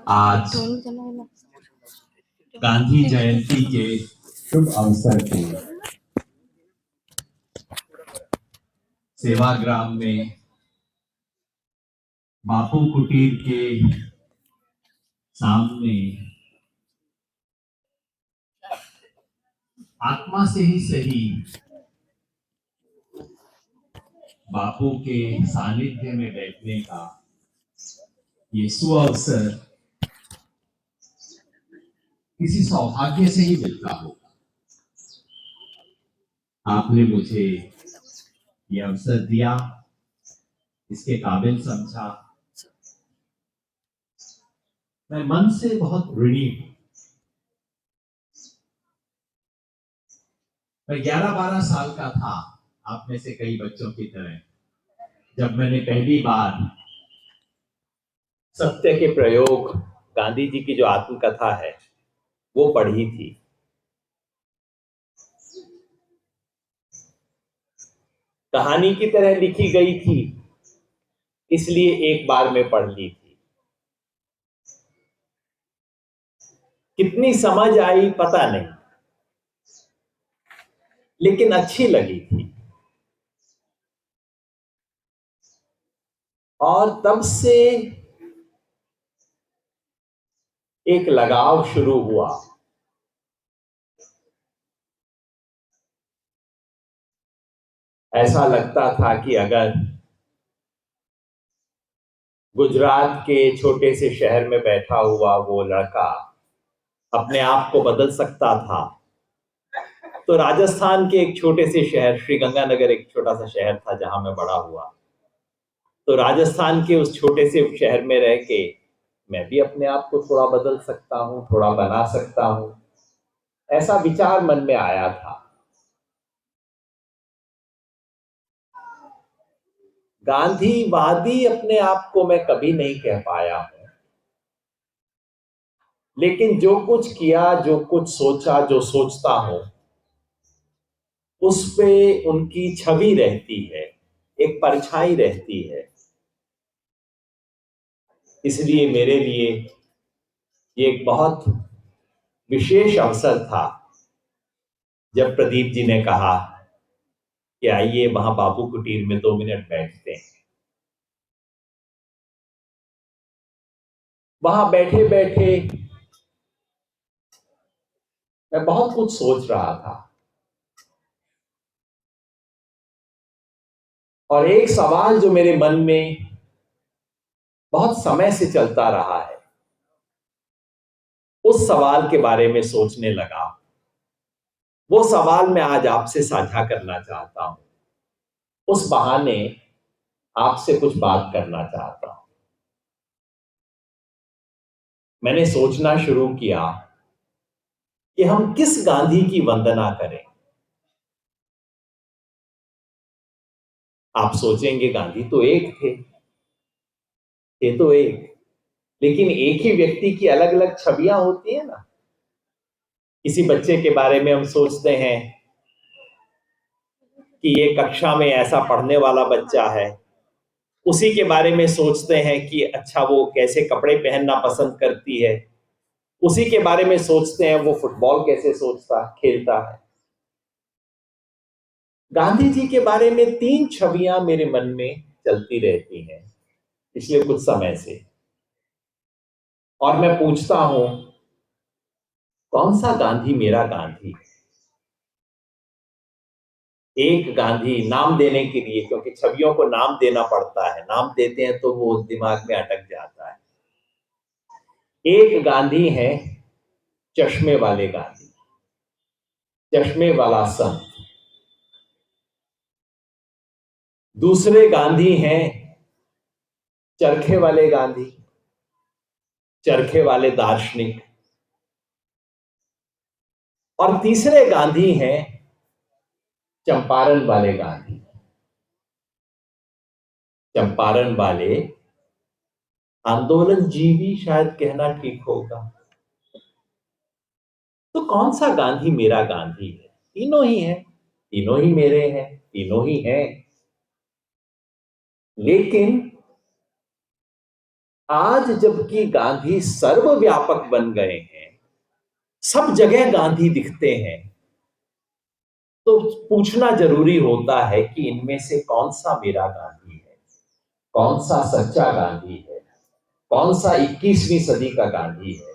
आज गांधी जयंती के शुभ अवसर पर सेवाग्राम में बापू कुटीर के सामने आत्मा से ही सही बापू के सानिध्य में बैठने का ये सुअवसर किसी सौभाग्य से ही मिलता होगा। आपने मुझे ये अवसर दिया, इसके काबिल समझा। मैं मन से बहुत ऋणी हूं। मैं 11-12 साल का था, आप में से कई बच्चों की तरह, जब मैंने पहली बार सत्य के प्रयोग गांधी जी की जो आत्मकथा है वो पढ़ी थी। कहानी की तरह लिखी गई थी, इसलिए एक बार में पढ़ ली थी। कितनी समझ आई पता नहीं, लेकिन अच्छी लगी थी। और तब से एक लगाव शुरू हुआ। ऐसा लगता था कि अगर गुजरात के छोटे से शहर में बैठा हुआ वो लड़का अपने आप को बदल सकता था, तो राजस्थान के एक छोटे से शहर, श्रीगंगानगर एक छोटा सा शहर था जहां मैं बड़ा हुआ, तो राजस्थान के उस छोटे से शहर में रह के मैं भी अपने आप को थोड़ा बदल सकता हूं, थोड़ा बना सकता हूं। ऐसा विचार मन में आया था। गांधीवादी अपने आप को मैं कभी नहीं कह पाया हूं, लेकिन जो कुछ किया, जो कुछ सोचा, जो सोचता हूं, उस पे उनकी छवि रहती है, एक परछाई रहती है। इसलिए मेरे लिए ये एक बहुत विशेष अवसर था जब प्रदीप जी ने कहा कि आइए वहां बापू कुटीर में 2 मिनट बैठते हैं। वहां बैठे बैठे मैं बहुत कुछ सोच रहा था, और एक सवाल जो मेरे मन में बहुत समय से चलता रहा है, उस सवाल के बारे में सोचने लगा। वो सवाल मैं आज आपसे साझा करना चाहता हूं। उस बहाने आपसे कुछ बात करना चाहता हूं। मैंने सोचना शुरू किया कि हम किस गांधी की वंदना करें। आप सोचेंगे गांधी तो एक थे, तो एक, लेकिन एक ही व्यक्ति की अलग अलग छवियां होती है ना। किसी बच्चे के बारे में हम सोचते हैं कि ये कक्षा में ऐसा पढ़ने वाला बच्चा है, उसी के बारे में सोचते हैं कि अच्छा वो कैसे कपड़े पहनना पसंद करती है, उसी के बारे में सोचते हैं वो फुटबॉल कैसे सोचता खेलता है। गांधी जी के बारे में 3 छवियां मेरे मन में चलती रहती हैं पिछले कुछ समय से, और मैं पूछता हूं कौन सा गांधी मेरा गांधी। एक गांधी नाम देने के लिए, क्योंकि छवियों को नाम देना पड़ता है, नाम देते हैं तो वो दिमाग में अटक जाता है। एक गांधी है चश्मे वाले गांधी, चश्मे वाला संत। दूसरे गांधी हैं चरखे वाले गांधी, चरखे वाले दार्शनिक। और तीसरे गांधी हैं चंपारण वाले गांधी, चंपारण वाले आंदोलन जीवी शायद कहना ठीक होगा। तो कौन सा गांधी मेरा गांधी है? तीनों ही हैं, तीनों ही मेरे हैं, तीनों ही हैं। लेकिन आज जबकि गांधी सर्वव्यापक बन गए हैं, सब जगह गांधी दिखते हैं, तो पूछना जरूरी होता है कि इनमें से कौन सा मेरा गांधी है, कौन सा सच्चा गांधी है, कौन सा 21वीं सदी का गांधी है,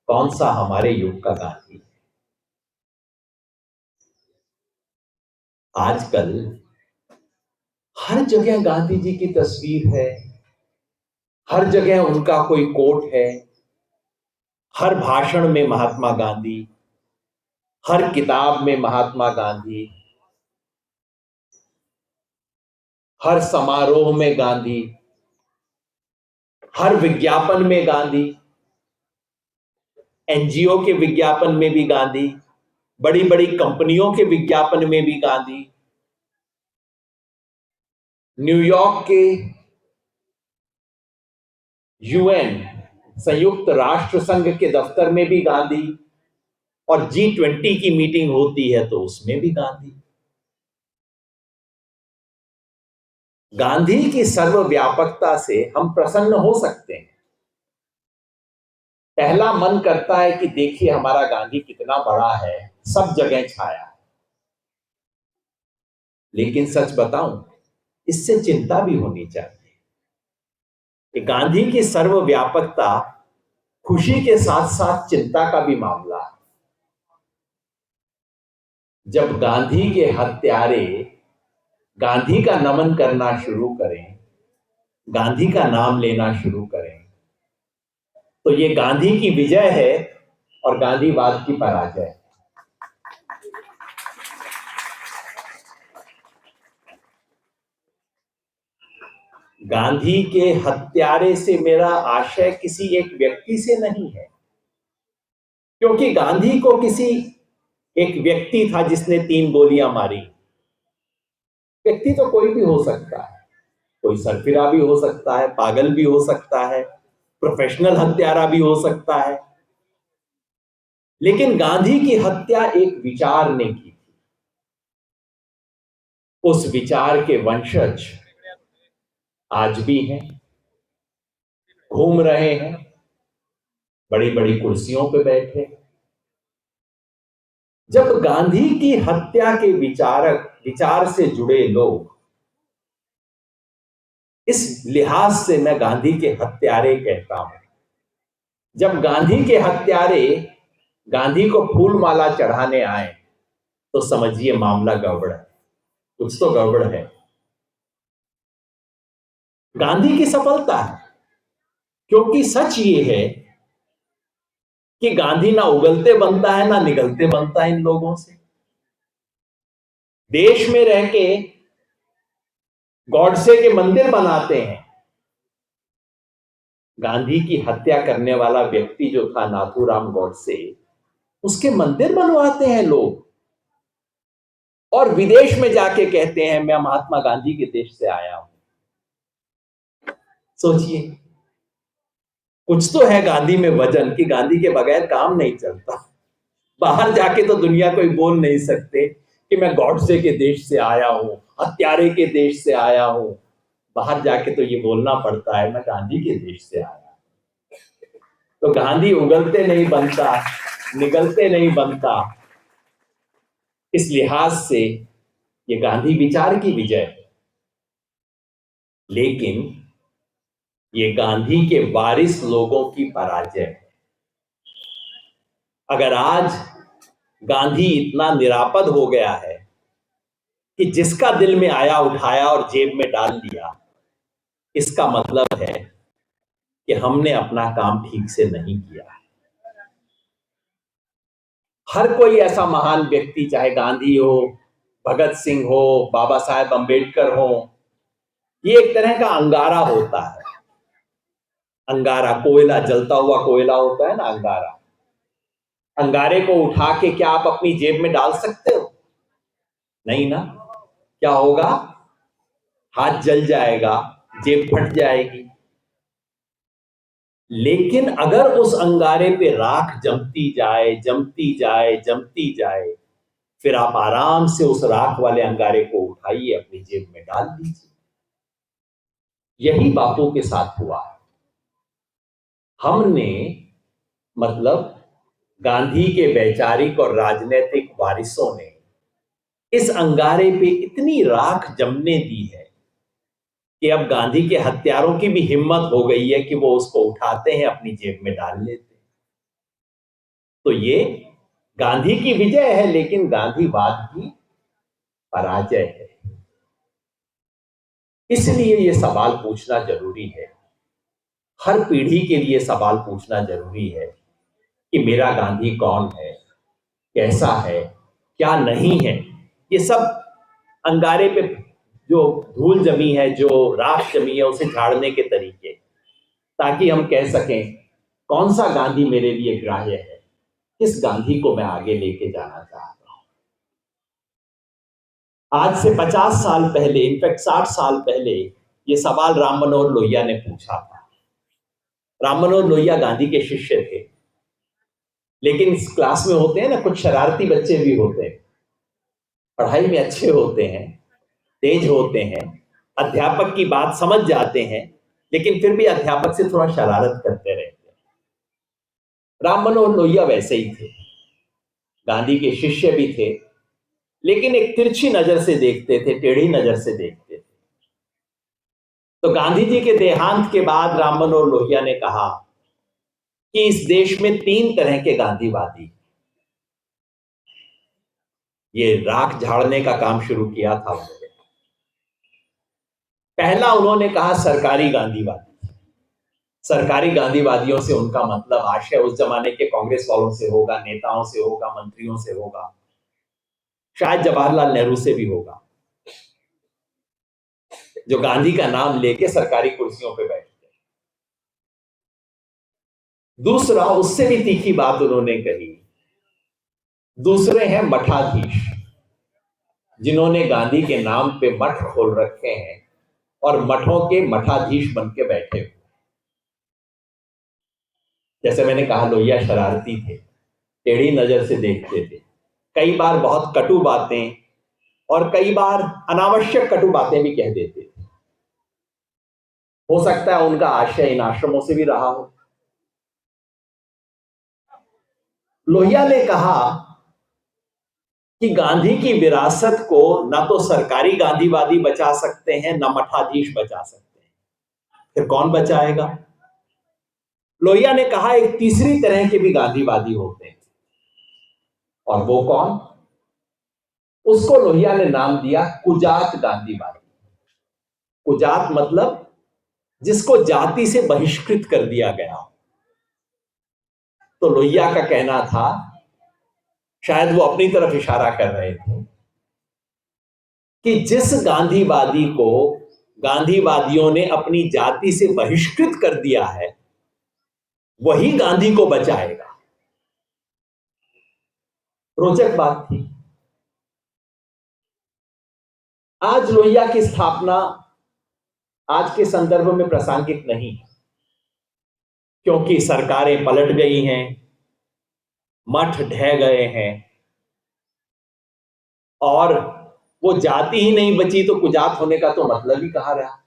कौन सा हमारे युग का गांधी है। आजकल हर जगह गांधी जी की तस्वीर है, हर जगह उनका कोई कोट है, हर भाषण में महात्मा गांधी, हर किताब में महात्मा गांधी, हर समारोह में गांधी, हर विज्ञापन में गांधी, एनजीओ के विज्ञापन में भी गांधी, बड़ी बड़ी कंपनियों के विज्ञापन में भी गांधी, न्यूयॉर्क के यूएन संयुक्त राष्ट्र संघ के दफ्तर में भी गांधी, और G20 की मीटिंग होती है तो उसमें भी गांधी। गांधी की सर्वव्यापकता से हम प्रसन्न हो सकते हैं। पहला मन करता है कि देखिए हमारा गांधी कितना बड़ा है, सब जगह छाया है। लेकिन सच बताऊं, इससे चिंता भी होनी चाहिए कि गांधी की सर्वव्यापकता खुशी के साथ साथ चिंता का भी मामला है। जब गांधी के हत्यारे गांधी का नमन करना शुरू करें, गांधी का नाम लेना शुरू करें, तो ये गांधी की विजय है और गांधीवाद की पराजय है। गांधी के हत्यारे से मेरा आशय किसी एक व्यक्ति से नहीं है, क्योंकि गांधी को किसी एक व्यक्ति था जिसने 3 गोलियां मारी। व्यक्ति तो कोई भी हो सकता है, कोई सरफिरा भी हो सकता है, पागल भी हो सकता है, प्रोफेशनल हत्यारा भी हो सकता है, लेकिन गांधी की हत्या एक विचार ने की थी। उस विचार के वंशज आज भी हैं, घूम रहे हैं, बड़ी बड़ी कुर्सियों पे बैठे। जब गांधी की हत्या के विचार से जुड़े लोग, इस लिहाज से मैं गांधी के हत्यारे कहता हूं, जब गांधी के हत्यारे गांधी को फूल माला चढ़ाने आए तो समझिए मामला गड़बड़ है, कुछ तो गड़बड़ है। गांधी की सफलता है, क्योंकि सच ये है कि गांधी ना उगलते बनता है ना निगलते बनता है इन लोगों से। देश में रह के गॉडसे के मंदिर बनाते हैं। गांधी की हत्या करने वाला व्यक्ति जो था नाथूराम गॉडसे, उसके मंदिर बनवाते हैं लोग, और विदेश में जाके कहते हैं मैं महात्मा गांधी के देश से आया हूं। सोचिए, कुछ तो है गांधी में वजन कि गांधी के बगैर काम नहीं चलता। बाहर जाके तो दुनिया कोई बोल नहीं सकते कि मैं गॉडसे के देश से आया हूं, हत्यारे के देश से आया हूं। बाहर जाके तो ये बोलना पड़ता है मैं गांधी के देश से आया। तो गांधी उगलते नहीं बनता, निगलते नहीं बनता। इस लिहाज से ये गांधी विचार की विजय है, लेकिन ये गांधी के वारिस लोगों की पराजय है। अगर आज गांधी इतना निरापद हो गया है कि जिसका दिल में आया उठाया और जेब में डाल लिया, इसका मतलब है कि हमने अपना काम ठीक से नहीं किया। हर कोई ऐसा महान व्यक्ति, चाहे गांधी हो, भगत सिंह हो, बाबा साहेब अंबेडकर हो, ये एक तरह का अंगारा होता है। अंगारा, कोयला, जलता हुआ कोयला होता है ना अंगारा। अंगारे को उठा के क्या आप अपनी जेब में डाल सकते हो? नहीं ना। क्या होगा? हाथ जल जाएगा, जेब फट जाएगी। लेकिन अगर उस अंगारे पे राख जमती जाए, जमती जाए, जमती जाए, फिर आप आराम से उस राख वाले अंगारे को उठाइए, अपनी जेब में डाल दीजिए। यही बापू के साथ हुआ है। हमने, मतलब गांधी के वैचारिक और राजनीतिक वारिसों ने इस अंगारे पे इतनी राख जमने दी है कि अब गांधी के हत्यारों की भी हिम्मत हो गई है कि वो उसको उठाते हैं, अपनी जेब में डाल लेते हैं। तो ये गांधी की विजय है, लेकिन गांधीवाद की पराजय है। इसलिए ये सवाल पूछना जरूरी है, हर पीढ़ी के लिए सवाल पूछना जरूरी है कि मेरा गांधी कौन है, कैसा है, क्या नहीं है। ये सब अंगारे पे जो धूल जमी है, जो राख जमी है, उसे झाड़ने के तरीके, ताकि हम कह सकें कौन सा गांधी मेरे लिए ग्राह्य है, किस गांधी को मैं आगे लेके जाना चाहता हूं। आज से 50 साल पहले, इनफैक्ट 60 साल पहले, ये सवाल राम मनोहर लोहिया ने पूछा था। राम मनोहर लोहिया गांधी के शिष्य थे, लेकिन इस क्लास में होते हैं ना कुछ शरारती बच्चे भी होते हैं, पढ़ाई में अच्छे होते हैं, तेज होते हैं, अध्यापक की बात समझ जाते हैं, लेकिन फिर भी अध्यापक से थोड़ा शरारत करते रहते हैं। राम मनोहर लोहिया वैसे ही थे, गांधी के शिष्य भी थे, लेकिन एक तिरछी नजर से देखते थे, टेढ़ी नजर से देखते थे। तो गांधी जी के देहांत के बाद राम मनोहर लोहिया ने कहा कि इस देश में 3 तरह के गांधीवादी, ये राख झाड़ने का काम शुरू किया था उन्होंने। पहला उन्होंने कहा सरकारी गांधीवादी। सरकारी गांधीवादियों से उनका मतलब आशय उस जमाने के कांग्रेस वालों से होगा, नेताओं से होगा, मंत्रियों से होगा, शायद जवाहरलाल नेहरू से भी होगा, जो गांधी का नाम लेके सरकारी कुर्सियों पे बैठते। दूसरा, उससे भी तीखी बात उन्होंने कही, दूसरे हैं मठाधीश, जिन्होंने गांधी के नाम पे मठ खोल रखे हैं और मठों के मठाधीश बन के बैठे हुए। जैसे मैंने कहा, लोहिया शरारती थे, टेढ़ी नजर से देखते थे, कई बार बहुत कटु बातें और कई बार अनावश्यक कटु बातें भी कह देते थे। हो सकता है उनका आशय इन आश्रमों से भी रहा हो। लोहिया ने कहा कि गांधी की विरासत को न तो सरकारी गांधीवादी बचा सकते हैं, न मठाधीश बचा सकते हैं, फिर कौन बचाएगा? लोहिया ने कहा एक तीसरी तरह के भी गांधीवादी होते हैं, और वो कौन? उसको लोहिया ने नाम दिया कुजात गांधीवादी। कुजात मतलब जिसको जाति से बहिष्कृत कर दिया गया। तो लोहिया का कहना था, शायद वो अपनी तरफ इशारा कर रहे थे, कि जिस गांधीवादी को गांधीवादियों ने अपनी जाति से बहिष्कृत कर दिया है, वही गांधी को बचाएगा। रोचक बात थी। आज लोहिया की स्थापना आज के संदर्भ में प्रासंगिक नहीं, क्योंकि सरकारें पलट गई हैं, मठ ढह गए हैं, और वो जाति ही नहीं बची तो कुजात होने का तो मतलब ही कहां रहा।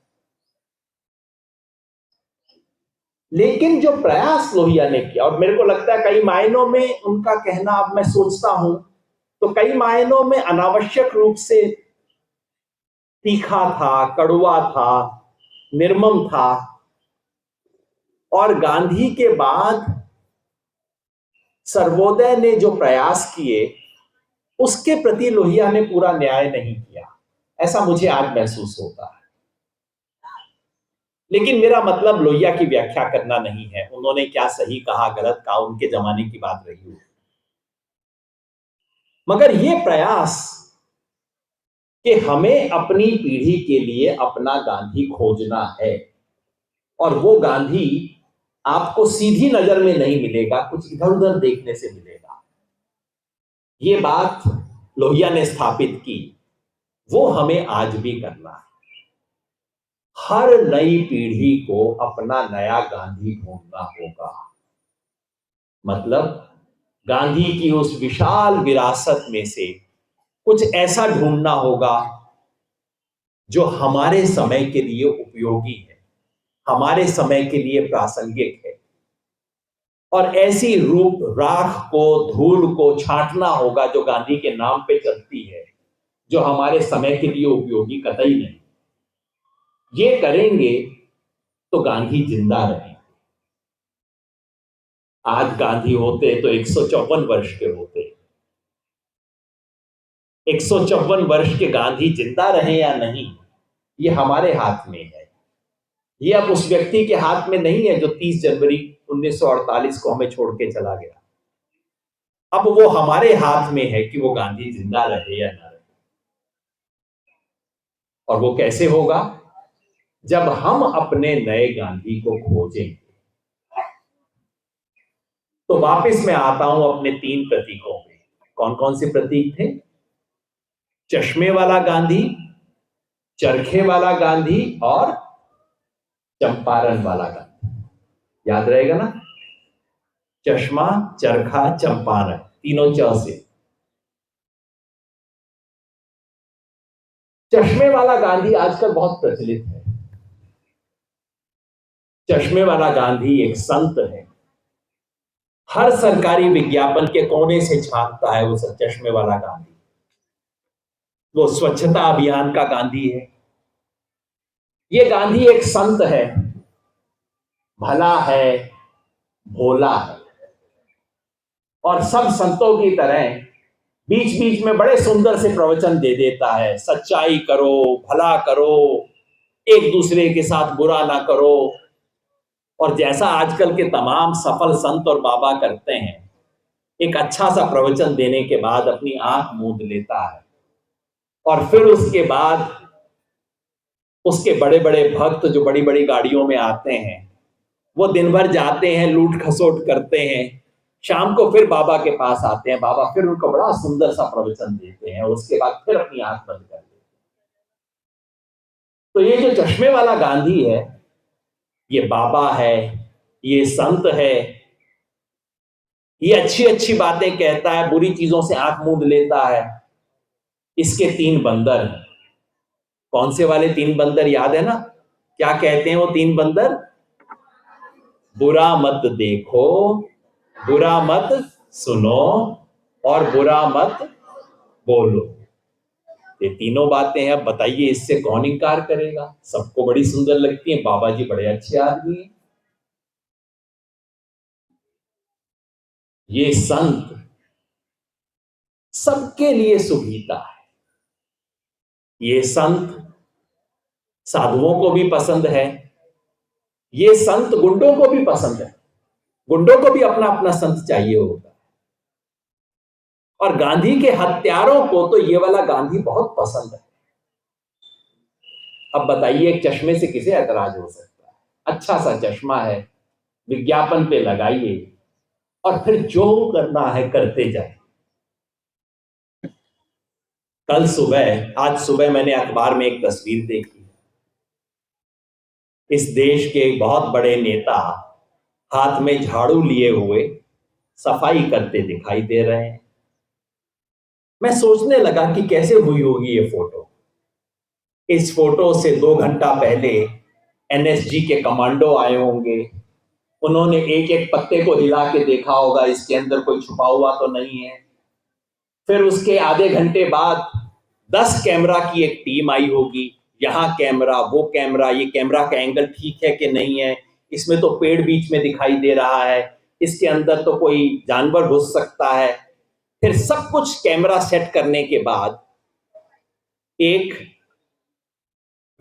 लेकिन जो प्रयास लोहिया ने किया, और मेरे को लगता है कई मायनों में उनका कहना, अब मैं सोचता हूं तो कई मायनों में अनावश्यक रूप से तीखा था, कड़वा था, निर्मम था, और गांधी के बाद सर्वोदय ने जो प्रयास किए उसके प्रति लोहिया ने पूरा न्याय नहीं किया, ऐसा मुझे आज महसूस होता है। लेकिन मेरा मतलब लोहिया की व्याख्या करना नहीं है, उन्होंने क्या सही कहा, गलत कहा, उनके जमाने की बात रही हो। मगर यह प्रयास कि हमें अपनी पीढ़ी के लिए अपना गांधी खोजना है, और वो गांधी आपको सीधी नजर में नहीं मिलेगा, कुछ इधर उधर देखने से मिलेगा। ये बात लोहिया ने स्थापित की, वो हमें आज भी करना है। हर नई पीढ़ी को अपना नया गांधी ढूंढना होगा। मतलब गांधी की उस विशाल विरासत में से कुछ ऐसा ढूंढना होगा जो हमारे समय के लिए उपयोगी है, हमारे समय के लिए प्रासंगिक है, और ऐसी रूप राख को, धूल को छांटना होगा जो गांधी के नाम पे चलती है, जो हमारे समय के लिए उपयोगी कतई नहीं। ये करेंगे तो गांधी जिंदा रहेंगे। आज गांधी होते तो 154 वर्ष के होते। 154 वर्ष के गांधी जिंदा रहे या नहीं, ये हमारे हाथ में है। ये अब उस व्यक्ति के हाथ में नहीं है जो 30 जनवरी 1948 को हमें छोड़ के चला गया। अब वो हमारे हाथ में है कि वो गांधी जिंदा रहे या ना रहे। और वो कैसे होगा? जब हम अपने नए गांधी को खोजेंगे। तो वापस मैं आता हूं अपने 3 प्रतीकों पे। कौन कौन से प्रतीक थे? चश्मे वाला गांधी, चरखे वाला गांधी और चंपारण वाला गांधी। याद रहेगा ना? चश्मा, चरखा, चंपारण, तीनों च से। चश्मे वाला गांधी आजकल बहुत प्रचलित है। चश्मे वाला गांधी एक संत है। हर सरकारी विज्ञापन के कोने से छापता है वो सब चश्मे वाला गांधी। वो स्वच्छता अभियान का गांधी है। ये गांधी एक संत है, भला है, भोला है, और सब संतों की तरह बीच बीच में बड़े सुंदर से प्रवचन दे देता है। सच्चाई करो, भला करो, एक दूसरे के साथ बुरा ना करो। और जैसा आजकल के तमाम सफल संत और बाबा करते हैं, एक अच्छा सा प्रवचन देने के बाद अपनी आंख मूंद लेता है और फिर उसके बाद उसके बड़े बड़े भक्त जो बड़ी बड़ी गाड़ियों में आते हैं, वो दिन भर जाते हैं, लूट खसोट करते हैं, शाम को फिर बाबा के पास आते हैं। बाबा फिर उनको बड़ा सुंदर सा प्रवचन देते हैं, उसके बाद फिर अपनी आंख बंद कर देते हैं। तो ये जो चश्मे वाला गांधी है, ये बाबा है, ये संत है, ये अच्छी अच्छी बातें कहता है, बुरी चीजों से आंख मूंद लेता है। इसके 3 बंदर हैं। कौन से वाले 3 बंदर याद है ना? क्या कहते हैं वो 3 बंदर? बुरा मत देखो, बुरा मत सुनो और बुरा मत बोलो। ये तीनों बातें हैं। अब बताइए इससे कौन इनकार करेगा? सबको बड़ी सुंदर लगती है। बाबा जी बड़े अच्छे आदमी हैं। ये संत सबके लिए सुविधा है। ये संत साधुओं को भी पसंद है, ये संत गुंडों को भी पसंद है। गुंडों को भी अपना अपना संत चाहिए होता है। और गांधी के हत्यारों को तो ये वाला गांधी बहुत पसंद है। अब बताइए एक चश्मे से किसे ऐतराज हो सकता है? अच्छा सा चश्मा है, विज्ञापन पे लगाइए और फिर जो करना है करते जाए। आज सुबह मैंने अखबार में एक तस्वीर देखी। इस देश के एक बहुत बड़े नेता हाथ में झाड़ू लिए हुए सफाई करते दिखाई दे रहे हैं। मैं सोचने लगा कि कैसे हुई होगी ये फोटो। इस फोटो से 2 घंटा पहले एनएसजी के कमांडो आए होंगे। उन्होंने एक एक पत्ते को हिला के देखा होगा, इसके अंदर कोई छुपा हुआ तो नहीं है। फिर उसके आधे घंटे बाद 10 कैमरा की एक टीम आई होगी। यहाँ कैमरा, वो कैमरा, ये कैमरा का एंगल ठीक है कि नहीं है, इसमें तो पेड़ बीच में दिखाई दे रहा है, इसके अंदर तो कोई जानवर घुस सकता है। फिर सब कुछ कैमरा सेट करने के बाद एक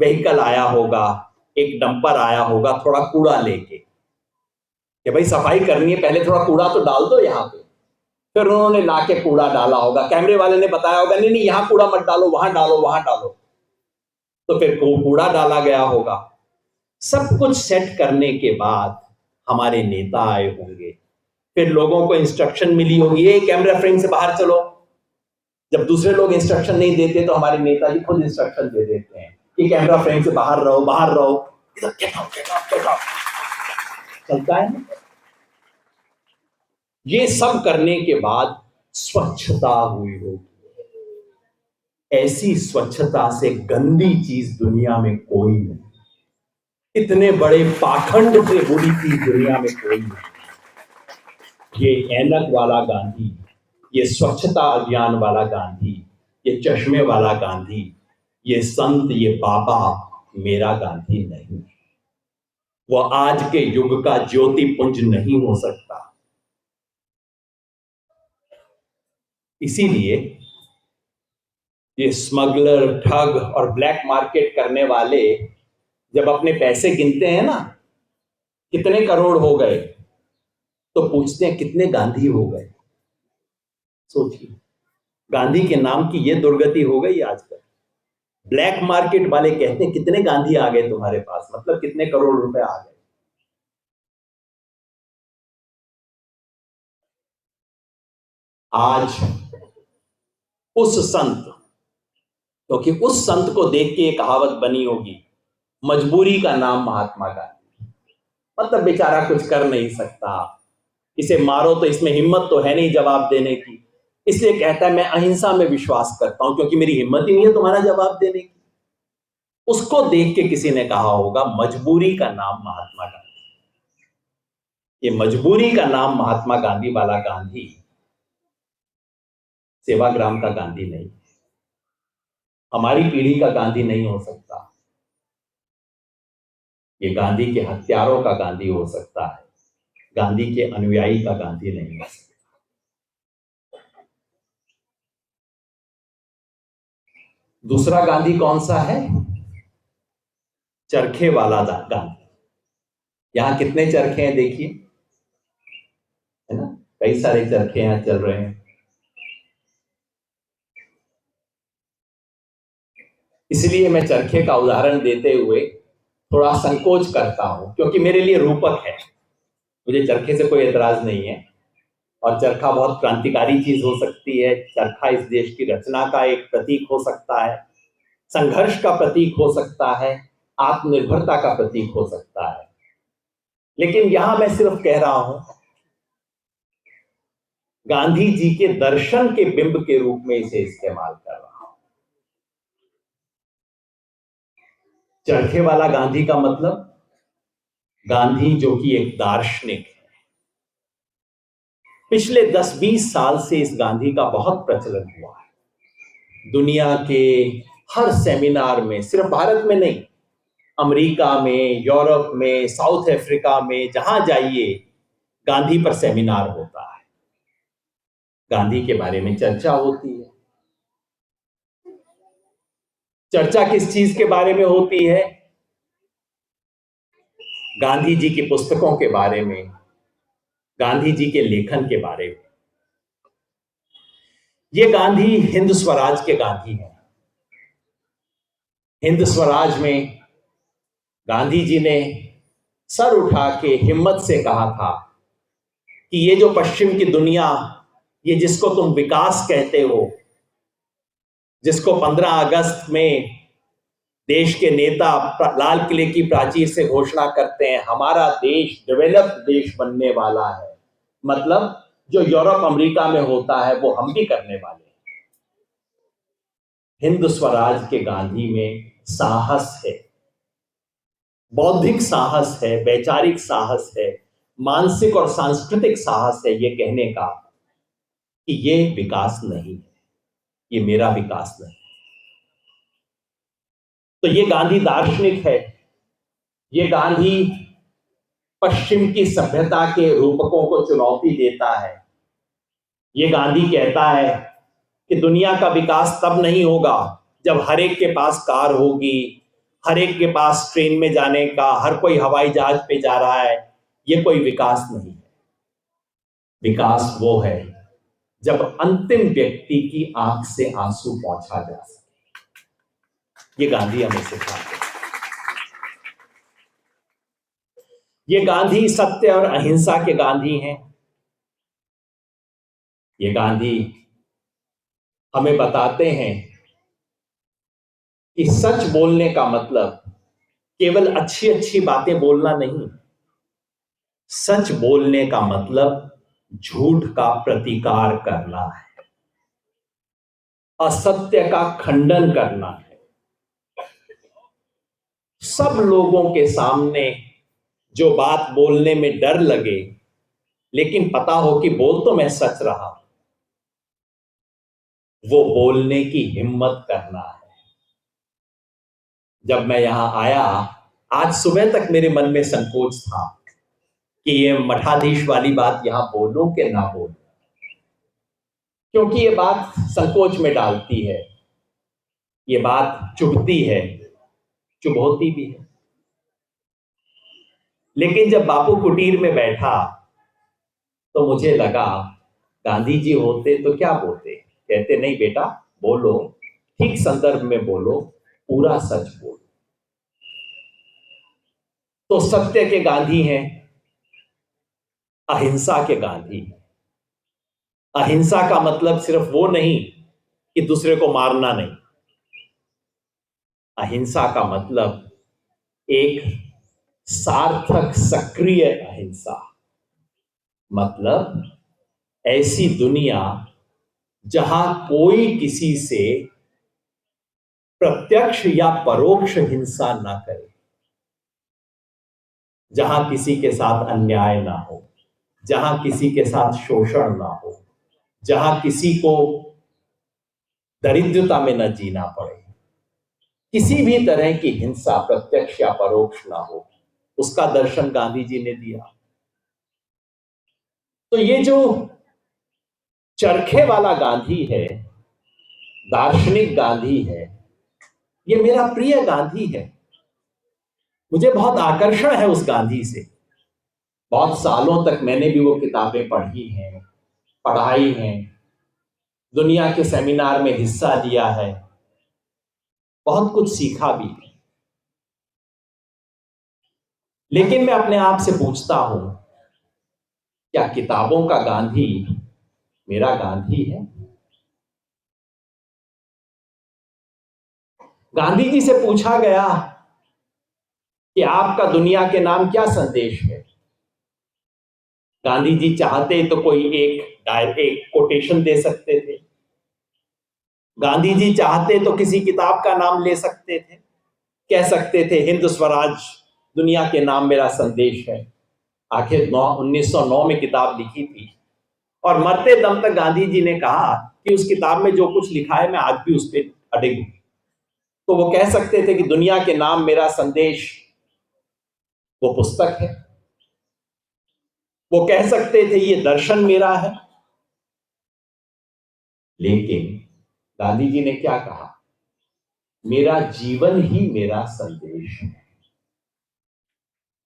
व्हीकल आया होगा, एक डंपर आया होगा थोड़ा कूड़ा लेके कि भाई सफाई करनी है, पहले थोड़ा कूड़ा तो डाल दो यहाँ पे। फिर उन्होंने लाके कूड़ा डाला होगा। कैमरे वाले ने बताया होगा नहीं नहीं यहाँ कूड़ा मत डालो, वहां डालो, वहां डालो। तो फिर कूड़ा डाला गया होगा। सब कुछ सेट करने के बाद हमारे नेता आए होंगे। फिर लोगों को इंस्ट्रक्शन मिली होगी, ये कैमरा फ्रेम से बाहर चलो। जब दूसरे लोग इंस्ट्रक्शन नहीं देते तो हमारे नेताजी खुद इंस्ट्रक्शन दे देते हैं कि कैमरा फ्रेम से बाहर रहो, बाहर रहो। चलता है ना? ये सब करने के बाद स्वच्छता हुई होगी। ऐसी स्वच्छता से गंदी चीज दुनिया में कोई नहीं। इतने बड़े पाखंड से बुरी चीज दुनिया में कोई नहीं। ये ऐनक वाला गांधी, ये स्वच्छता अभियान वाला गांधी, ये चश्मे वाला गांधी, ये संत, ये बाबा मेरा गांधी नहीं। वो आज के युग का ज्योति पुंज नहीं हो सकता। इसीलिए ये स्मगलर, ठग और ब्लैक मार्केट करने वाले जब अपने पैसे गिनते हैं ना, कितने करोड़ हो गए, तो पूछते हैं कितने गांधी हो गए। सोचिए, गांधी के नाम की ये दुर्गति हो गई आजकल। ब्लैक मार्केट वाले कहते हैं कितने गांधी आ गए तुम्हारे पास, मतलब कितने करोड़ रुपए आ गए। आज उस संत, क्योंकि उस संत को देख के ये कहावत बनी होगी, मजबूरी का नाम महात्मा गांधी। मतलब बेचारा कुछ कर नहीं सकता, इसे मारो तो इसमें हिम्मत तो है नहीं जवाब देने की, इसलिए कहता है मैं अहिंसा में विश्वास करता हूं क्योंकि मेरी हिम्मत ही नहीं है तुम्हारा जवाब देने की। उसको देख के किसी ने कहा होगा मजबूरी का नाम महात्मा गांधी। ये मजबूरी का नाम महात्मा गांधी वाला गांधी सेवाग्राम का गांधी नहीं, हमारी पीढ़ी का गांधी नहीं हो सकता। ये गांधी के हत्यारों का गांधी हो सकता है, गांधी के अनुयायी का गांधी नहीं हो सकता। दूसरा गांधी कौन सा है? चरखे वाला गांधी। यहां कितने चरखे हैं देखिए, है ना, कई सारे चरखे यहां चल रहे हैं। इसलिए मैं चरखे का उदाहरण देते हुए थोड़ा संकोच करता हूं, क्योंकि मेरे लिए रूपक है। मुझे चरखे से कोई एतराज नहीं है, और चरखा बहुत क्रांतिकारी चीज हो सकती है। चरखा इस देश की रचना का एक प्रतीक हो सकता है, संघर्ष का प्रतीक हो सकता है, आत्मनिर्भरता का प्रतीक हो सकता है। लेकिन यहां मैं सिर्फ कह रहा हूं, गांधी जी के दर्शन के बिंब के रूप में इसे इस्तेमाल कर रहा हूं। चरखे वाला गांधी का मतलब गांधी जो कि एक दार्शनिक है। पिछले 10-20 साल से इस गांधी का बहुत प्रचलन हुआ है। दुनिया के हर सेमिनार में, सिर्फ भारत में नहीं, अमेरिका में, यूरोप में, साउथ अफ्रीका में, जहां जाइए गांधी पर सेमिनार होता है, गांधी के बारे में चर्चा होती है। चर्चा किस चीज के बारे में होती है? गांधी जी की पुस्तकों के बारे में, गांधी जी के लेखन के बारे में। ये गांधी हिंद स्वराज के गांधी हैं। हिंद स्वराज में गांधी जी ने सर उठा के हिम्मत से कहा था कि ये जो पश्चिम की दुनिया, ये जिसको तुम विकास कहते हो, जिसको 15 अगस्त में देश के नेता लाल किले की प्राचीर से घोषणा करते हैं हमारा देश डेवलप्ड देश बनने वाला है, मतलब जो यूरोप अमेरिका में होता है वो हम भी करने वाले हैं। हिंद स्वराज के गांधी में साहस है, बौद्धिक साहस है, वैचारिक साहस है, मानसिक और सांस्कृतिक साहस है ये कहने का कि ये विकास नहीं है, ये मेरा विकास नहीं। तो ये गांधी दार्शनिक है। ये गांधी पश्चिम की सभ्यता के रूपकों को चुनौती देता है। ये गांधी कहता है कि दुनिया का विकास तब नहीं होगा जब हर एक के पास कार होगी, हर एक के पास ट्रेन में जाने का, हर कोई हवाई जहाज पे जा रहा है। ये कोई विकास नहीं है। विकास वो है जब अंतिम व्यक्ति की आंख से आंसू पहुंचा जा सके। ये गांधी हमें सिखाते हैं। ये गांधी सत्य और अहिंसा के गांधी हैं। ये गांधी हमें बताते हैं कि सच बोलने का मतलब केवल अच्छी अच्छी बातें बोलना नहीं, सच बोलने का मतलब झूठ का प्रतिकार करना है, असत्य का खंडन करना है। सब लोगों के सामने जो बात बोलने में डर लगे, लेकिन पता हो कि बोल तो मैं सच रहा हूं, वो बोलने की हिम्मत करना है। जब मैं यहां आया, आज सुबह तक मेरे मन में संकोच था कि ये मठाधीश वाली बात यहां बोलूं कि ना बोलूं, क्योंकि ये बात संकोच में डालती है, ये बात चुभती है, चुभोती भी है। लेकिन जब बापू कुटीर में बैठा तो मुझे लगा गांधी जी होते तो क्या बोलते, कहते नहीं बेटा बोलो, ठीक संदर्भ में बोलो, पूरा सच बोलो। तो सत्य के गांधी हैं, अहिंसा के गांधी। अहिंसा का मतलब सिर्फ वो नहीं कि दूसरे को मारना नहीं, अहिंसा का मतलब एक सार्थक सक्रिय अहिंसा, मतलब ऐसी दुनिया जहां कोई किसी से प्रत्यक्ष या परोक्ष हिंसा ना करे, जहां किसी के साथ अन्याय ना हो, जहां किसी के साथ शोषण ना हो, जहां किसी को दरिद्रता में न जीना पड़े, किसी भी तरह की हिंसा प्रत्यक्ष या परोक्ष ना हो, उसका दर्शन गांधी जी ने दिया। तो ये जो चरखे वाला गांधी है, दार्शनिक गांधी है, ये मेरा प्रिय गांधी है। मुझे बहुत आकर्षण है उस गांधी से। बहुत सालों तक मैंने भी वो किताबें पढ़ी हैं, पढ़ाई हैं, दुनिया के सेमिनार में हिस्सा लिया है, बहुत कुछ सीखा भी है। लेकिन मैं अपने आप से पूछता हूं, क्या किताबों का गांधी मेरा गांधी है? गांधी जी से पूछा गया कि आपका दुनिया के नाम क्या संदेश है? गांधी जी चाहते तो कोई एक कोटेशन दे सकते थे, गांधी जी चाहते तो किसी किताब का नाम ले सकते थे, कह सकते थे हिंद स्वराज दुनिया के नाम मेरा संदेश है। आखिर 1909 में किताब लिखी थी और मरते दम तक गांधी जी ने कहा कि उस किताब में जो कुछ लिखा है मैं आज भी उस पर अडिग हूं। तो वो कह सकते थे कि दुनिया के नाम मेरा संदेश वो पुस्तक है, वो कह सकते थे ये दर्शन मेरा है। लेकिन गांधी जी ने क्या कहा? मेरा जीवन ही मेरा संदेश है,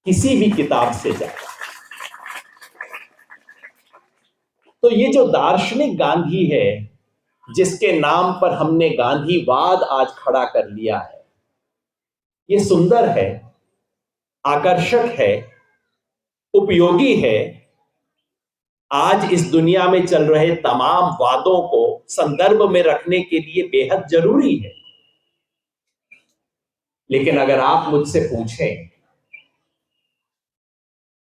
किसी भी किताब से ज्यादा। तो ये जो दार्शनिक गांधी है, जिसके नाम पर हमने गांधीवाद आज खड़ा कर लिया है, ये सुंदर है, आकर्षक है, उपयोगी है। आज इस दुनिया में चल रहे तमाम वादों को संदर्भ में रखने के लिए बेहद जरूरी है। लेकिन अगर आप मुझसे पूछें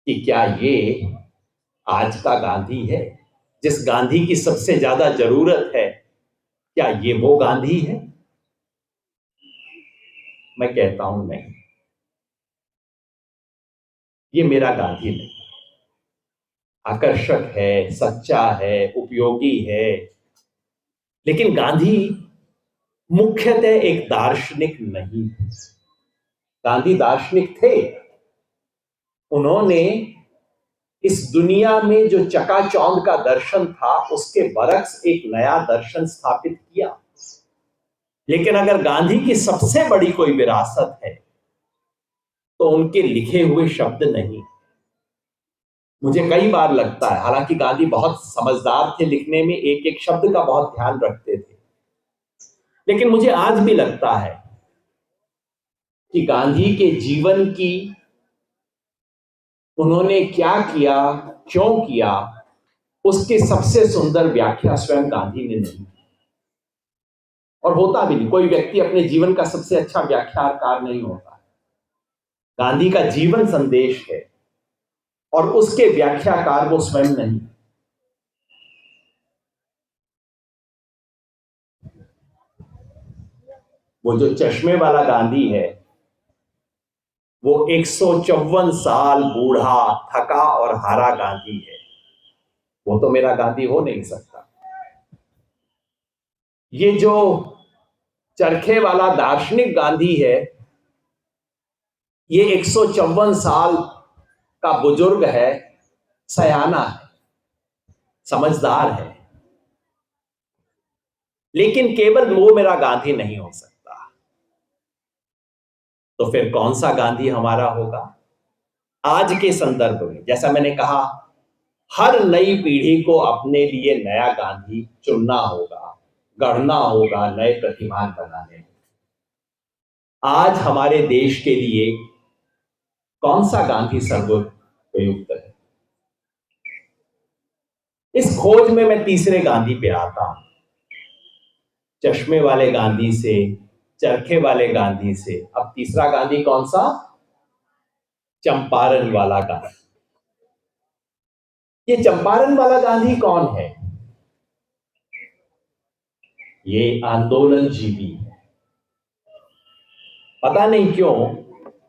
कि क्या ये आज का गांधी है, जिस गांधी की सबसे ज्यादा जरूरत है, क्या ये वो गांधी है? मैं कहता हूं नहीं, ये मेरा गांधी नहीं। आकर्षक है, सच्चा है, उपयोगी है, लेकिन गांधी मुख्यतः एक दार्शनिक नहीं। गांधी दार्शनिक थे, उन्होंने इस दुनिया में जो चकाचौंध का दर्शन था उसके बरक्स एक नया दर्शन स्थापित किया। लेकिन अगर गांधी की सबसे बड़ी कोई विरासत है तो उनके लिखे हुए शब्द नहीं। मुझे कई बार लगता है, हालांकि गांधी बहुत समझदार थे, लिखने में एक एक शब्द का बहुत ध्यान रखते थे, लेकिन मुझे आज भी लगता है कि गांधी के जीवन की उन्होंने क्या किया, क्यों किया, उसकी सबसे सुंदर व्याख्या स्वयं गांधी ने नहीं की। और होता भी नहीं, कोई व्यक्ति अपने जीवन का सबसे अच्छा व्याख्याकार नहीं होता। गांधी का जीवन संदेश है और उसके व्याख्याकार वो स्वयं नहीं। वो जो चश्मे वाला गांधी है, वो 154 साल बूढ़ा, थका और हारा गांधी है। वो तो मेरा गांधी हो नहीं सकता। ये जो चरखे वाला दार्शनिक गांधी है, ये 154 साल का बुजुर्ग है, सयाना है, समझदार है, लेकिन केवल वो मेरा गांधी नहीं हो सकता। तो फिर कौन सा गांधी हमारा होगा? आज के संदर्भ में जैसा मैंने कहा, हर नई पीढ़ी को अपने लिए नया गांधी चुनना होगा, गढ़ना होगा, नए प्रतिमान बनाने। आज हमारे देश के लिए कौन सा गांधी सर्वोपयुक्त है? इस खोज में मैं तीसरे गांधी पे आता हूं, चश्मे वाले गांधी से, चरखे वाले गांधी से। अब तीसरा गांधी कौन सा? चंपारण वाला गांधी। ये चंपारण वाला गांधी कौन है? ये आंदोलन जीवी है। पता नहीं क्यों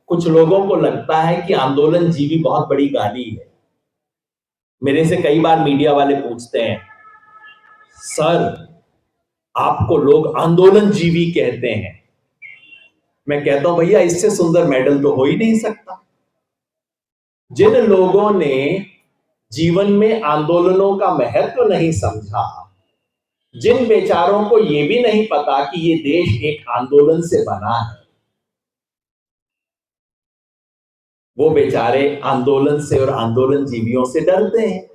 कुछ लोगों को लगता है कि आंदोलन जीवी बहुत बड़ी गाली है। मेरे से कई बार मीडिया वाले पूछते हैं, सर आपको लोग आंदोलन जीवी कहते हैं। मैं कहता हूं भैया, इससे सुंदर मेडल तो हो ही नहीं सकता। जिन लोगों ने जीवन में आंदोलनों का महत्व नहीं समझा, जिन बेचारों को यह भी नहीं पता कि ये देश एक आंदोलन से बना है, वो बेचारे आंदोलन से और आंदोलन जीवियों से डरते हैं।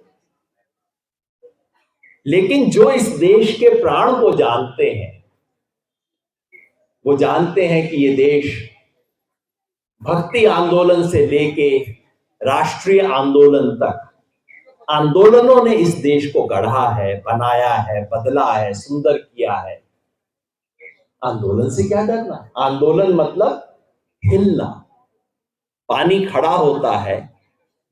लेकिन जो इस देश के प्राण को जानते हैं, वो जानते हैं कि ये देश भक्ति आंदोलन से लेके राष्ट्रीय आंदोलन तक आंदोलनों ने इस देश को गढ़ा है, बनाया है, बदला है, सुंदर किया है। आंदोलन से क्या डरना? आंदोलन मतलब हिलना। पानी खड़ा होता है,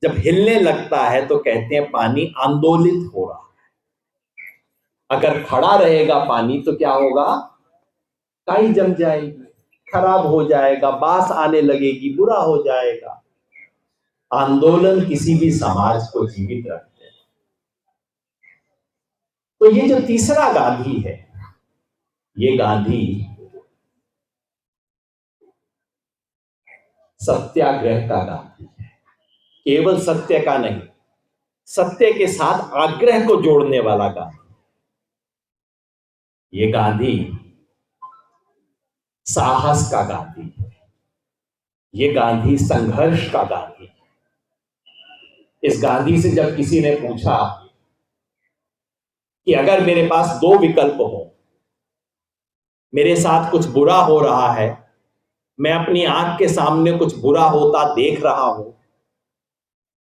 जब हिलने लगता है तो कहते हैं पानी आंदोलित हो रहा है। अगर खड़ा रहेगा पानी तो क्या होगा? काई जम जाएगी, खराब हो जाएगा, बास आने लगेगी, बुरा हो जाएगा। आंदोलन किसी भी समाज को जीवित रखते हैं। तो ये जो तीसरा गांधी है, ये गांधी सत्याग्रह का गांधी है। केवल सत्य का नहीं, सत्य के साथ आग्रह को जोड़ने वाला गांधी। ये गांधी साहस का गांधी है। ये गांधी संघर्ष का गांधी है। इस गांधी से जब किसी ने पूछा कि अगर मेरे पास दो विकल्प हो, मेरे साथ कुछ बुरा हो रहा है, मैं अपनी आंख के सामने कुछ बुरा होता देख रहा हूं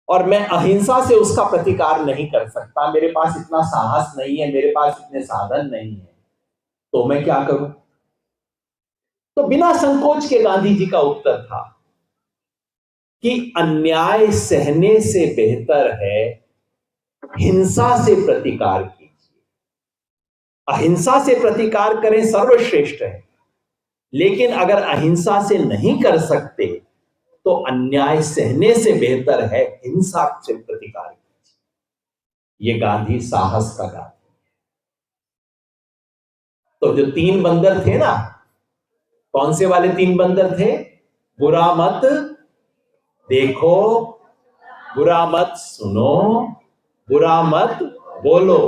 और मैं अहिंसा से उसका प्रतिकार नहीं कर सकता, मेरे पास इतना साहस नहीं है, मेरे पास इतने साधन नहीं है, तो मैं क्या करूं? तो बिना संकोच के गांधी जी का उत्तर था कि अन्याय सहने से बेहतर है हिंसा से प्रतिकार कीजिए। अहिंसा से प्रतिकार करें, सर्वश्रेष्ठ है, लेकिन अगर अहिंसा से नहीं कर सकते तो अन्याय सहने से बेहतर है हिंसा से प्रतिकार कीजिए। ये गांधी साहस का गांधी। तो जो तीन बंदर थे ना, कौन से वाले तीन बंदर थे? बुरा मत देखो, बुरा मत सुनो, बुरा मत बोलो।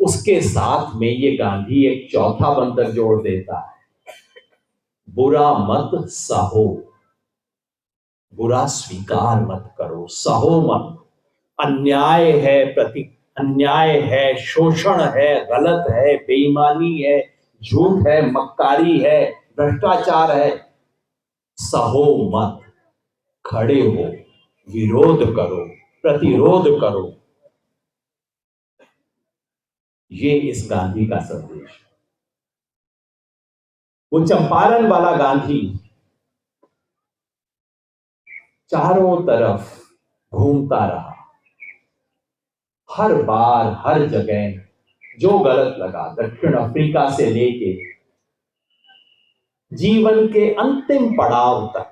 उसके साथ में ये गांधी एक चौथा बंदर जोड़ देता है, बुरा मत सहो, बुरा स्वीकार मत करो, सहो मत। अन्याय है, अन्याय है, शोषण है, गलत है, बेईमानी है, झूठ है, मक्कारी है, भ्रष्टाचार है, सहो मत, खड़े हो, विरोध करो, प्रतिरोध करो। ये इस गांधी का संदेश है। वो चंपारण वाला गांधी चारों तरफ घूमता रहा, हर बार हर जगह जो गलत लगा, दक्षिण अफ्रीका से लेके जीवन के अंतिम पड़ाव तक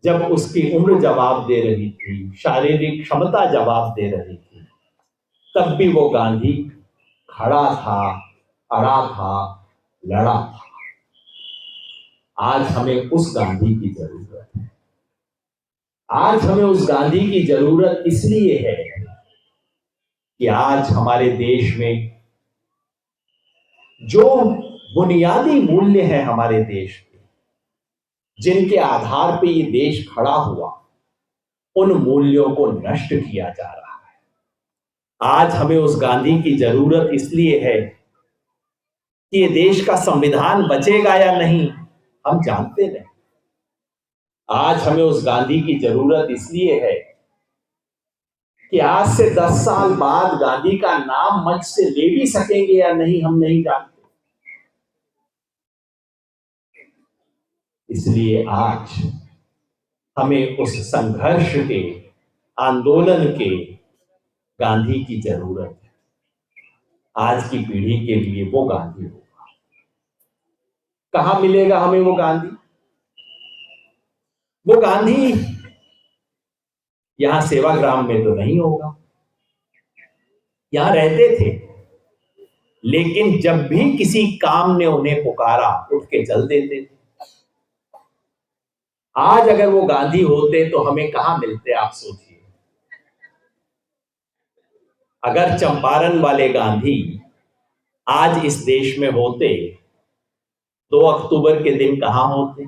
जब उसकी उम्र जवाब दे रही थी, शारीरिक क्षमता जवाब दे रही थी, तब भी वो गांधी खड़ा था, अड़ा था, लड़ा था। आज हमें उस गांधी की जरूरत है। आज हमें उस गांधी की जरूरत इसलिए है कि आज हमारे देश में जो बुनियादी मूल्य है हमारे देश के, जिनके आधार पे ये देश खड़ा हुआ, उन मूल्यों को नष्ट किया जा रहा है। आज हमें उस गांधी की जरूरत इसलिए है कि ये देश का संविधान बचेगा या नहीं हम जानते नहीं। आज हमें उस गांधी की जरूरत इसलिए है कि आज से 10 साल बाद गांधी का नाम मंच से ले भी सकेंगे या नहीं हम नहीं जानते। इसलिए आज हमें उस संघर्ष के, आंदोलन के गांधी की जरूरत है। आज की पीढ़ी के लिए वो गांधी होगा। कहां मिलेगा हमें वो गांधी? वो गांधी यहां सेवाग्राम में तो नहीं होगा। यहां रहते थे, लेकिन जब भी किसी काम ने उन्हें पुकारा उठ के चल देते थे। आज अगर वो गांधी होते तो हमें कहां मिलते आप सोचिए। अगर चंपारण वाले गांधी आज इस देश में होते, 2 अक्टूबर के दिन कहां होते?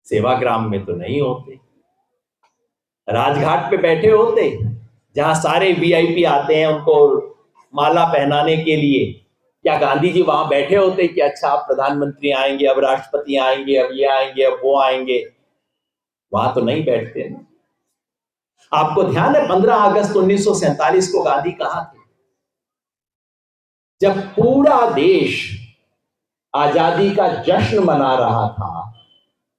सेवाग्राम में तो नहीं होते। राजघाट पे बैठे होते, जहां सारे वीआईपी आते हैं उनको माला पहनाने के लिए। क्या गांधी जी वहां बैठे होते कि अच्छा अब प्रधानमंत्री आएंगे, अब राष्ट्रपति आएंगे, अब ये आएंगे, अब वो आएंगे? वहां तो नहीं बैठते। आपको ध्यान है 15 अगस्त 1947 को गांधी कहां थे? जब पूरा देश आजादी का जश्न मना रहा था,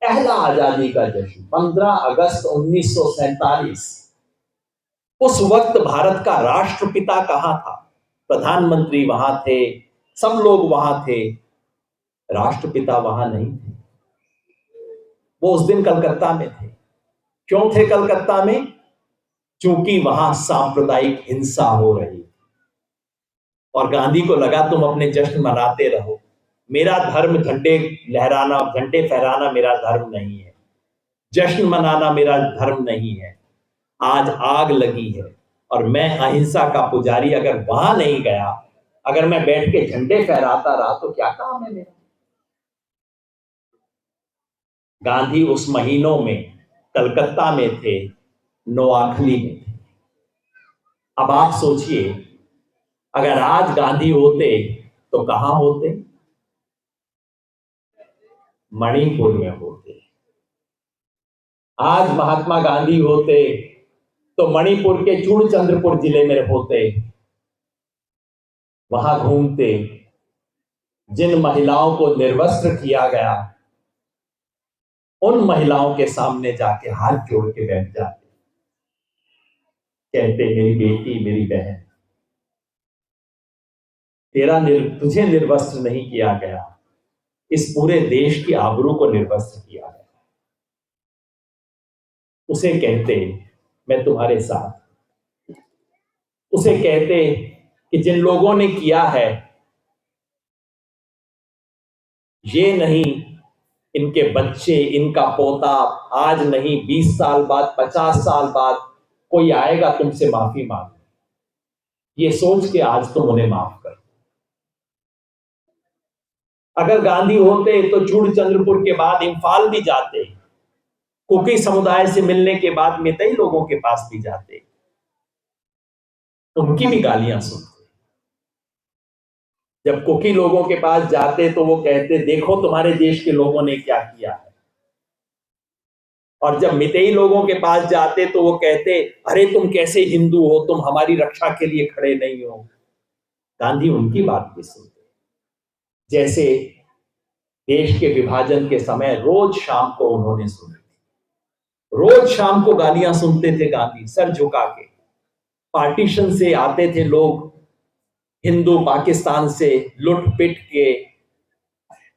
पहला आजादी का जश्न 15 अगस्त 1947। उस वक्त भारत का राष्ट्रपिता कहां था? प्रधानमंत्री वहां थे, सब लोग वहां थे, राष्ट्रपिता वहां नहीं थे। वो उस दिन कलकत्ता में थे। क्यों थे कलकत्ता में? क्योंकि वहां सांप्रदायिक हिंसा हो रही थी और गांधी को लगा तुम अपने जश्न मनाते रहो, मेरा धर्म झंडे लहराना, झंडे फहराना मेरा धर्म नहीं है, जश्न मनाना मेरा धर्म नहीं है। आज आग लगी है और मैं अहिंसा का पुजारी अगर वहां नहीं गया, अगर मैं बैठ के झंडे फहराता रहा तो क्या काम है मेरा? गांधी उस महीनों में कलकत्ता में थे, नोआखली में थे। अब आप सोचिए, अगर आज गांधी होते तो कहां होते? मणिपुर में होते। आज महात्मा गांधी होते तो मणिपुर के चूड़चंद्रपुर जिले में होते। वहां घूमते, जिन महिलाओं को निर्वस्त्र किया गया, उन महिलाओं के सामने जाके हाथ जोड़ के बैठ जाते, कहते मेरी बेटी, मेरी बहन, तुझे निर्वस्त्र नहीं किया गया, इस पूरे देश की आबरू को निर्वस्त्र किया गया। उसे कहते मैं तुम्हारे साथ। उसे कहते कि जिन लोगों ने किया है, ये नहीं इनके बच्चे, इनका पोता आज नहीं 20 साल बाद, 50 साल बाद कोई आएगा तुमसे माफी मांगने, ये सोच के आज तुम उन्हें माफ कर। अगर गांधी होते तो चूड़चंद्रपुर के बाद इम्फाल भी जाते, कुकी समुदाय से मिलने के बाद मितई लोगों के पास भी जाते, उनकी भी गालियां सुनते। जब कुकी लोगों के पास जाते तो वो कहते देखो तुम्हारे देश के लोगों ने क्या किया है, और जब मितेई लोगों के पास जाते तो वो कहते अरे तुम कैसे हिंदू हो, तुम हमारी रक्षा के लिए खड़े नहीं हो। गांधी उनकी बात भी सुनते। जैसे देश के विभाजन के समय रोज शाम को उन्होंने सुनी, रोज शाम को गालियां सुनते थे गांधी सर झुका के। पार्टीशन से आते थे लोग, हिंदू पाकिस्तान से लुट पिट के,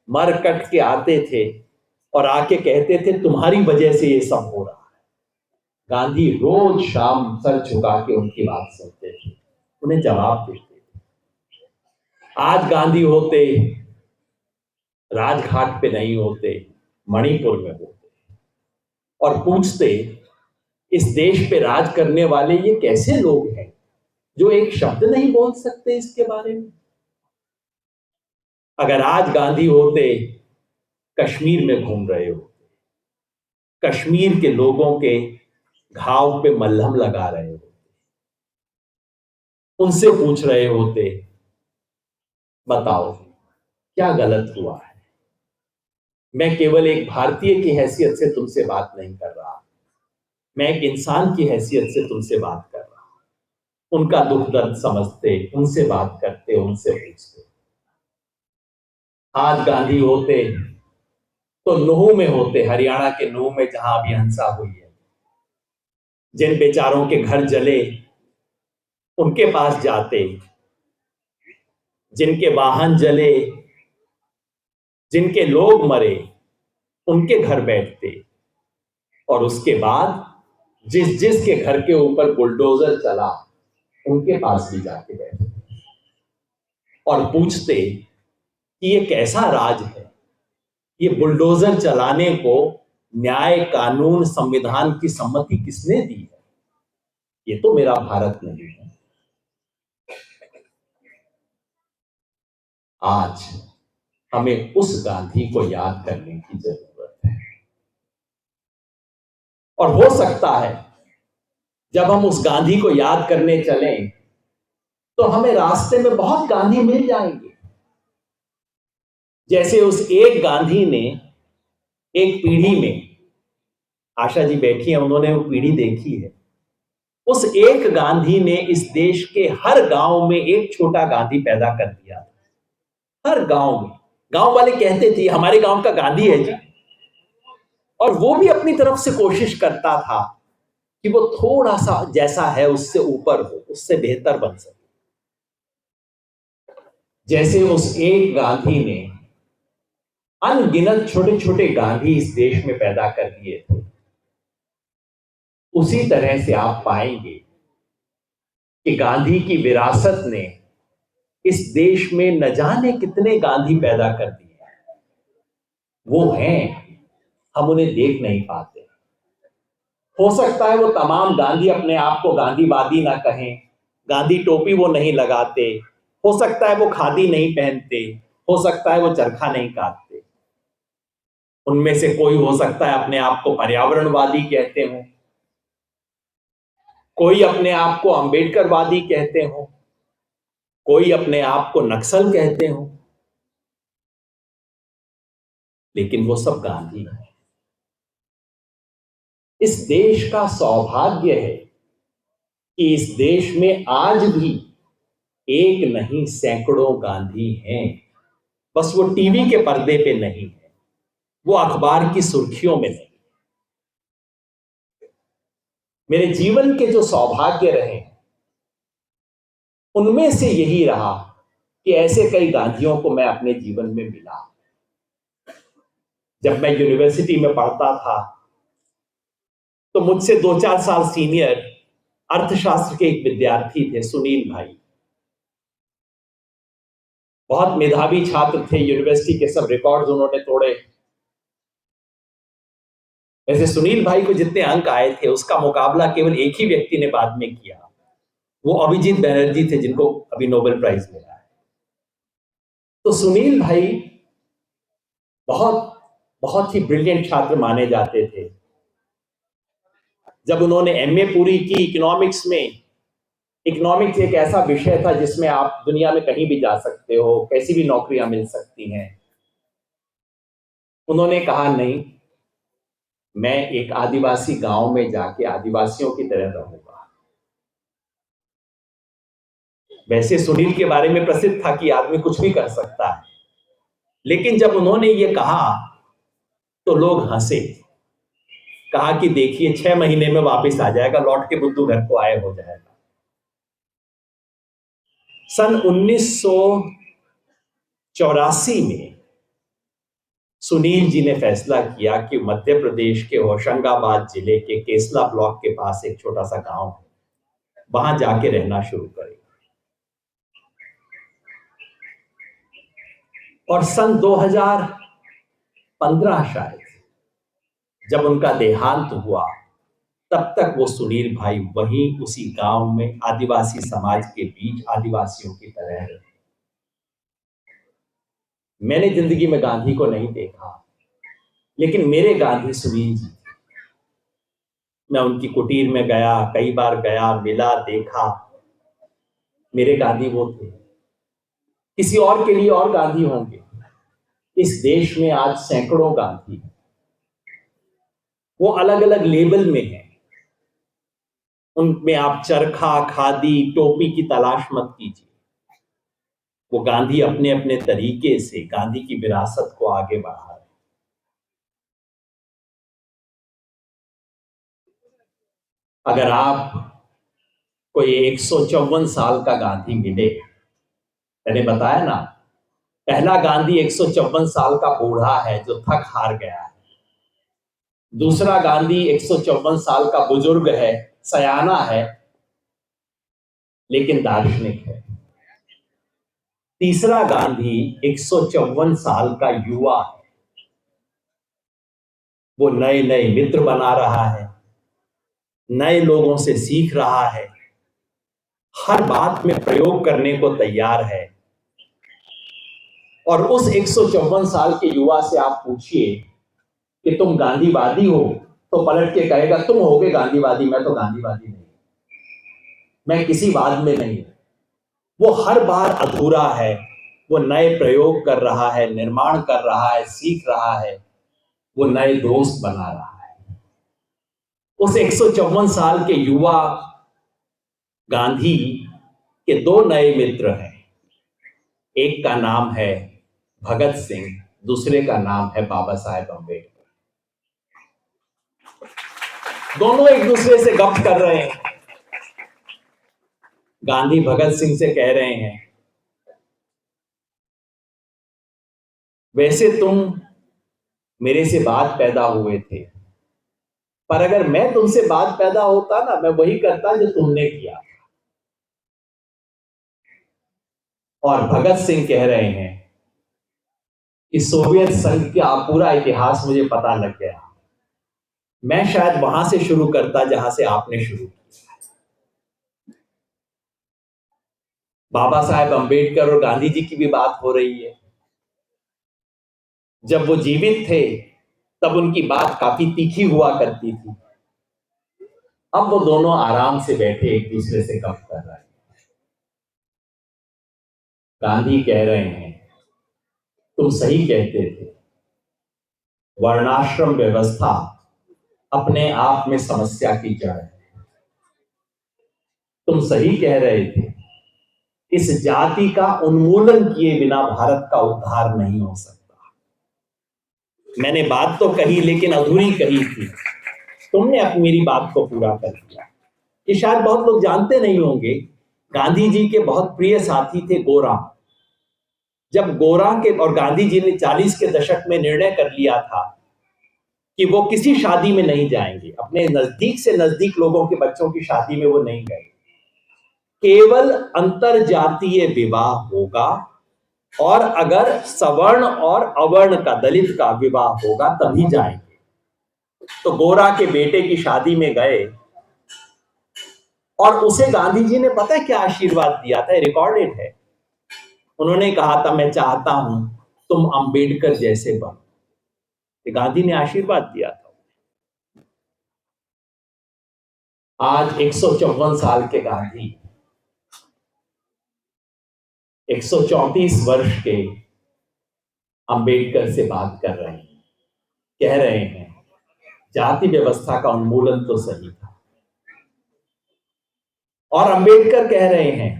मर कट के आते थे, और आके कहते थे तुम्हारी वजह से ये सब हो रहा है। गांधी रोज शाम सर झुका के उनकी बात सुनते थे, उन्हें जवाब देते थे। आज गांधी होते राजघाट पे नहीं होते, मणिपुर में होते और पूछते इस देश पे राज करने वाले ये कैसे लोग हैं जो एक शब्द नहीं बोल सकते इसके बारे में। अगर आज गांधी होते कश्मीर में घूम रहे होते, कश्मीर के लोगों के घाव पे मलहम लगा रहे होते, उनसे पूछ रहे होते बताओ क्या गलत हुआ है। मैं केवल एक भारतीय की हैसियत से तुमसे बात नहीं कर रहा, मैं एक इंसान की हैसियत से तुमसे बात कर रहा हूं। उनका दुख दर्द समझते, उनसे बात करते, उनसे पूछते। आज गांधी होते तो नूह में होते, हरियाणा के नूह में जहां अभी हिंसा हुई है, जिन बेचारों के घर जले उनके पास जाते, जिनके वाहन जले, जिनके लोग मरे उनके घर बैठते और उसके बाद जिस जिस के घर के ऊपर बुलडोजर चला उनके पास भी जाके बैठते और पूछते कि ये कैसा राज है, ये बुलडोजर चलाने को न्याय कानून संविधान की सम्मति किसने दी है, ये तो मेरा भारत नहीं है। आज हमें उस गांधी को याद करने की जरूरत है और हो सकता है जब हम उस गांधी को याद करने चलें तो हमें रास्ते में बहुत गांधी मिल जाएंगे। जैसे उस एक गांधी ने एक पीढ़ी में, आशा जी बैठी है उन्होंने वो पीढ़ी देखी है, उस एक गांधी ने इस देश के हर गांव में एक छोटा गांधी पैदा कर दिया। हर गांव में गांव वाले कहते थे हमारे गांव का गांधी है जी, और वो भी अपनी तरफ से कोशिश करता था कि वो थोड़ा सा जैसा है उससे ऊपर हो, उससे बेहतर बन सके। जैसे उस एक गांधी ने अनगिनत छोटे छोटे गांधी इस देश में पैदा कर दिए थे, उसी तरह से आप पाएंगे कि गांधी की विरासत ने इस देश में न जाने कितने गांधी पैदा कर दिए। वो हैं, हम उन्हें देख नहीं पाते। हो सकता है वो तमाम गांधी अपने आप को गांधीवादी ना कहें, गांधी टोपी वो नहीं लगाते, हो सकता है वो खादी नहीं पहनते, हो सकता है वो चरखा नहीं काटते। उनमें से कोई हो सकता है अपने आप को पर्यावरणवादी कहते हो, कोई अपने आप को अंबेडकरवादी कहते हो, कोई अपने आप को नक्सल कहते हो, लेकिन वो सब गांधी है। इस देश का सौभाग्य है कि इस देश में आज भी एक नहीं सैकड़ों गांधी हैं, बस वो टीवी के पर्दे पे नहीं है, वो अखबार की सुर्खियों में नहीं। मेरे जीवन के जो सौभाग्य रहे उनमें से यही रहा कि ऐसे कई गांधियों को मैं अपने जीवन में मिला। जब मैं यूनिवर्सिटी में पढ़ता था तो मुझसे 2-4 साल सीनियर अर्थशास्त्र के एक विद्यार्थी थे, सुनील भाई। बहुत मेधावी छात्र थे, यूनिवर्सिटी के सब रिकॉर्ड्स उन्होंने तोड़े। वैसे सुनील भाई को जितने अंक आए थे उसका मुकाबला केवल एक ही व्यक्ति ने बाद में किया, वो अभिजीत बैनर्जी थे जिनको अभी नोबेल प्राइज मिला है। तो सुनील भाई बहुत बहुत ही ब्रिलियंट छात्र माने जाते थे। जब उन्होंने एमए पूरी की इकोनॉमिक्स में, इकोनॉमिक्स एक ऐसा विषय था जिसमें आप दुनिया में कहीं भी जा सकते हो, कैसी भी नौकरियां मिल सकती हैं, उन्होंने कहा नहीं, मैं एक आदिवासी गांव में जाके आदिवासियों की तरह रहूंगा। वैसे सुनील के बारे में प्रसिद्ध था कि आदमी कुछ भी कर सकता है, लेकिन जब उन्होंने ये कहा तो लोग हंसे, कहा कि देखिए 6 महीने में वापस आ जाएगा, लौट के बुद्धू घर को आए हो जाएगा। सन 1984 में सुनील जी ने फैसला किया कि मध्य प्रदेश के होशंगाबाद जिले के केसला ब्लॉक के पास एक छोटा सा गांव है, वहां जाके रहना शुरू करें। और सन 2015 शायद जब उनका देहांत हुआ, तब तक वो सुनील भाई वहीं उसी गांव में आदिवासी समाज के बीच आदिवासियों की तरह रहे। मैंने जिंदगी में गांधी को नहीं देखा, लेकिन मेरे गांधी सुनील जी। मैं उनकी कुटीर में गया, कई बार गया, मिला, देखा। मेरे गांधी वो थे। किसी और के लिए और गांधी होंगे। इस देश में आज सैकड़ों गांधी, वो अलग अलग लेबल में हैं। उनमें आप चरखा, खादी, टोपी की तलाश मत कीजिए। वो गांधी अपने अपने तरीके से गांधी की विरासत को आगे बढ़ा रहे हैं। अगर आप कोई 154 साल का गांधी मिले, मैंने बताया ना, पहला गांधी 154 साल का बूढ़ा है जो थक हार गया है। दूसरा गांधी 154 साल का बुजुर्ग है, सयाना है, लेकिन दार्शनिक है। तीसरा गांधी 154 साल का युवा है। वो नए नए मित्र बना रहा है, नए लोगों से सीख रहा है, हर बात में प्रयोग करने को तैयार है। और उस 154 साल के युवा से आप पूछिए कि तुम गांधीवादी हो, तो पलट के कहेगा तुम होगे गांधीवादी, मैं तो गांधीवादी नहीं, मैं किसी वाद में नहीं। वो हर बार अधूरा है। वो नए प्रयोग कर रहा है, निर्माण कर रहा है, सीख रहा है, वो नए दोस्त बना रहा है। उस 154 साल के युवा गांधी के दो नए मित्र हैं। एक का नाम है भगत सिंह, दूसरे का नाम है बाबा साहेब अम्बेडकर। दोनों एक दूसरे से गप कर रहे हैं। गांधी भगत सिंह से कह रहे हैं, वैसे तुम मेरे से बाद पैदा हुए थे, पर अगर मैं तुमसे बाद पैदा होता ना, मैं वही करता जो तुमने किया। और भगत सिंह कह रहे हैं कि सोवियत संघ का पूरा इतिहास मुझे पता लग गया, मैं शायद वहां से शुरू करता जहां से आपने शुरू किया। बाबा साहेब अम्बेडकर और गांधी जी की भी बात हो रही है। जब वो जीवित थे तब उनकी बात काफी तीखी हुआ करती थी। अब वो दोनों आराम से बैठे एक दूसरे से गप कर रहे हैं। गांधी कह रहे हैं, तुम सही कहते थे, वर्णाश्रम व्यवस्था अपने आप में समस्या की जड़ है। तुम सही कह रहे थे, इस जाति का उन्मूलन किए बिना भारत का उद्धार नहीं हो सकता। मैंने बात तो कही, लेकिन अधूरी कही थी, तुमने अपनी मेरी बात को पूरा कर दिया। ये शायद बहुत लोग जानते नहीं होंगे, गांधी जी के बहुत प्रिय साथी थे गोरा। जब गोरा के और गांधी जी ने 40 के दशक में निर्णय कर लिया था कि वो किसी शादी में नहीं जाएंगे, अपने नजदीक से नजदीक लोगों के बच्चों की शादी में वो नहीं गए, केवल अंतर जातीय विवाह होगा, और अगर सवर्ण और अवर्ण का, दलित का विवाह होगा तभी जाएंगे। तो गोरा के बेटे की शादी में गए और उसे गांधी जी ने पता है क्या आशीर्वाद दिया था, रिकॉर्डेड है। उन्होंने कहा था, मैं चाहता हूं तुम अंबेडकर जैसे बनो। गांधी ने आशीर्वाद दिया था। आज 154 साल के गांधी 134 वर्ष के अंबेडकर से बात कर रहे हैं, कह रहे हैं जाति व्यवस्था का उन्मूलन तो सही था। और अंबेडकर कह रहे हैं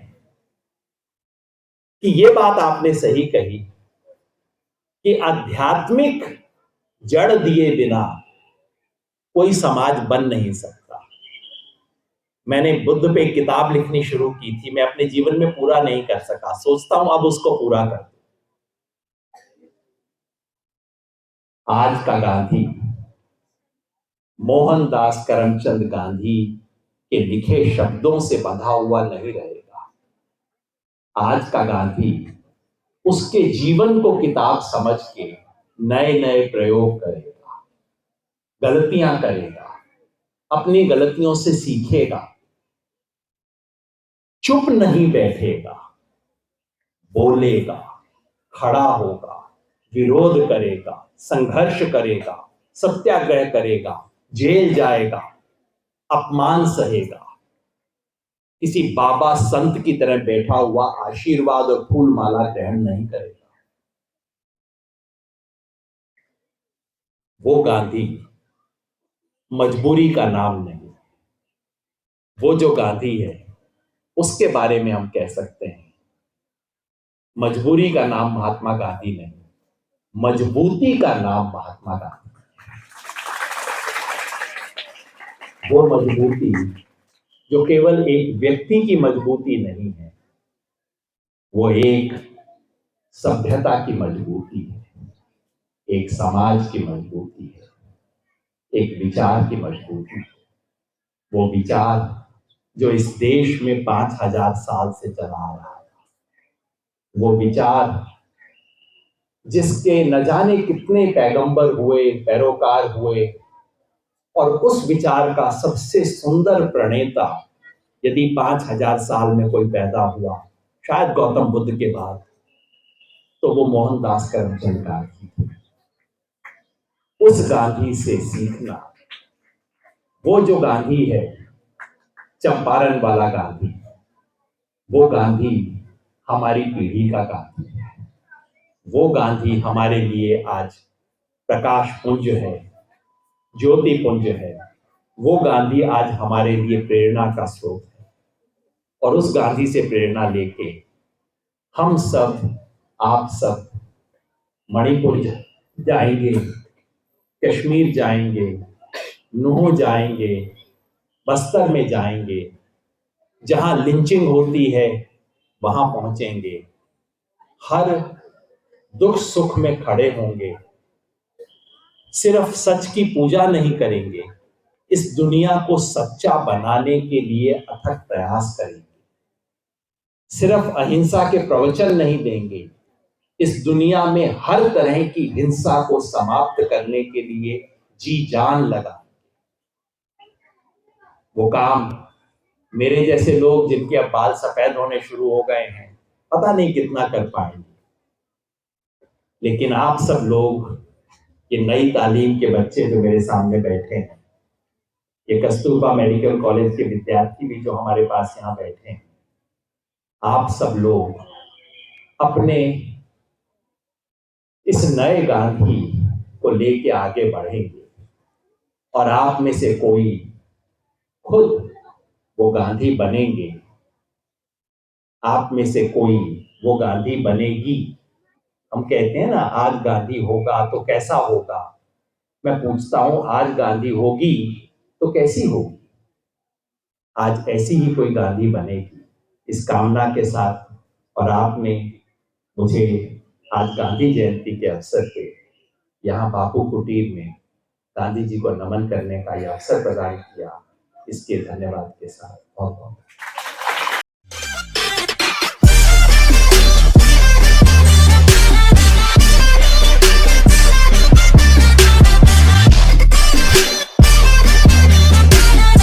कि यह बात आपने सही कही कि आध्यात्मिक जड़ दिए बिना कोई समाज बन नहीं सकता। मैंने बुद्ध पे एक किताब लिखनी शुरू की थी, मैं अपने जीवन में पूरा नहीं कर सका, सोचता हूं अब उसको पूरा कर। आज का गांधी मोहनदास करमचंद गांधी के लिखे शब्दों से बंधा हुआ नहीं रहेगा। आज का गांधी उसके जीवन को किताब समझ के नए नए प्रयोग करेगा, गलतियां करेगा, अपनी गलतियों से सीखेगा, चुप नहीं बैठेगा, बोलेगा, खड़ा होगा, विरोध करेगा, संघर्ष करेगा, सत्याग्रह करेगा, जेल जाएगा, अपमान सहेगा, किसी बाबा संत की तरह बैठा हुआ आशीर्वाद और फूल माला ग्रहण नहीं करेगा। वो गांधी मजबूरी का नाम नहीं, वो जो गांधी है उसके बारे में हम कह सकते हैं मजबूरी का नाम महात्मा गांधी नहीं, मजबूती का नाम महात्मा गांधी। वो मजबूती जो केवल एक व्यक्ति की मजबूती नहीं है, वो एक सभ्यता की मजबूती है, एक समाज की मजबूती है, एक विचार की मजबूती है। वो विचार जो इस देश में 5000 साल से चला आ रहा है, वो विचार जिसके न जाने कितने पैगंबर हुए, पैरोकार हुए, और उस विचार का सबसे सुंदर प्रणेता यदि 5000 साल में कोई पैदा हुआ, शायद गौतम बुद्ध के बाद, तो वो मोहनदास करमचंद गांधी थे। उस गांधी से सीखना, वो जो गांधी है चंपारण वाला गांधी, वो गांधी हमारी पीढ़ी का गांधी है। वो गांधी हमारे लिए आज प्रकाश पुंज है, ज्योति पुंज है। वो गांधी आज हमारे लिए प्रेरणा का स्रोत है। और उस गांधी से प्रेरणा लेके हम सब, आप सब मणिपुर जाएंगे, कश्मीर जाएंगे, नूह जाएंगे, बस्तर में जाएंगे, जहां लिंचिंग होती है वहां पहुंचेंगे, हर दुख सुख में खड़े होंगे, सिर्फ सच की पूजा नहीं करेंगे, इस दुनिया को सच्चा बनाने के लिए अथक प्रयास करेंगे, सिर्फ अहिंसा के प्रवचन नहीं देंगे, इस दुनिया में हर तरह की हिंसा को समाप्त करने के लिए जी जान लगा। वो काम मेरे जैसे लोग जिनके अब बाल सफेद होने शुरू हो गए हैं पता नहीं कितना कर पाएंगे, लेकिन आप सब लोग, ये नई तालीम के बच्चे जो मेरे सामने बैठे हैं, ये कस्तूरबा मेडिकल कॉलेज के विद्यार्थी भी जो हमारे पास यहाँ बैठे हैं, आप सब लोग अपने इस नए गांधी को लेके आगे बढ़ेंगे और आप में से कोई खुद वो गांधी बनेंगे, आप में से कोई वो गांधी बनेगी। हम कहते हैं ना आज गांधी होगा तो कैसा होगा, मैं पूछता हूं आज गांधी होगी तो कैसी होगी? आज ऐसी ही कोई गांधी बनेगी, इस कामना के साथ। और आपने मुझे आज गांधी जयंती के अवसर पे यहाँ बापू कुटीर में गांधी जी को नमन करने का यह अवसर प्रदान किया, इसके धन्यवाद के साथ बहुत बहुत